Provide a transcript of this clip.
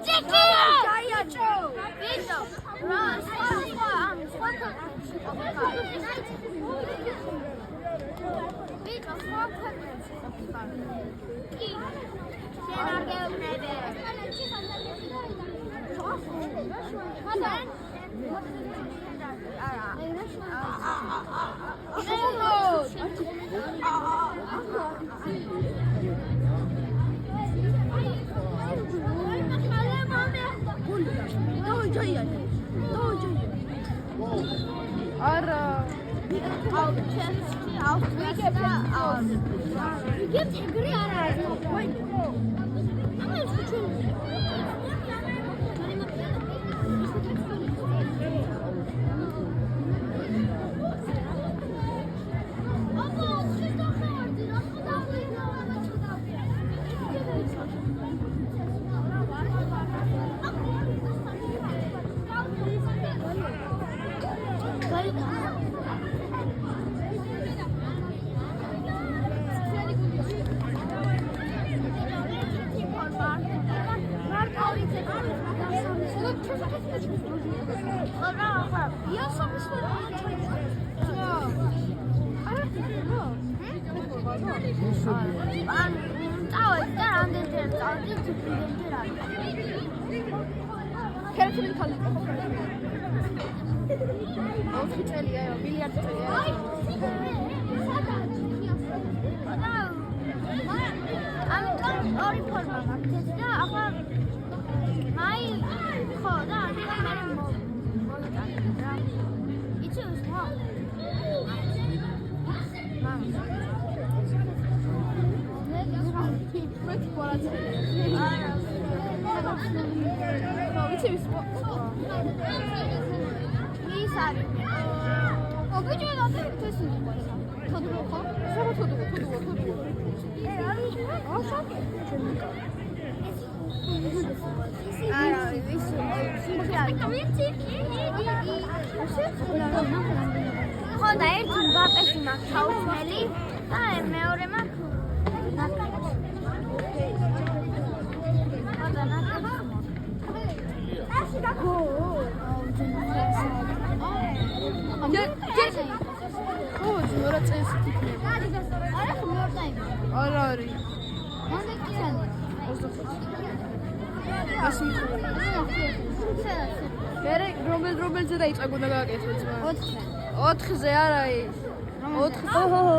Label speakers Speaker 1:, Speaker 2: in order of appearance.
Speaker 1: ჭიქია! ბიჭო, რა სხვა ქვეყნებში ყოფილი. ბიჭო, სხვა ქვეყნებში ყოფილი. კი. შენ არ გეუბნები.
Speaker 2: არა
Speaker 1: გებს ეგრე არ არის. ხოდა ერთი ბაპესი მაქვს ჩაუცმელი და მეორე მაქვს
Speaker 2: რომელზე დაიწყო უნდა გააკეთო ძმა? 4-ზე არა ის. 4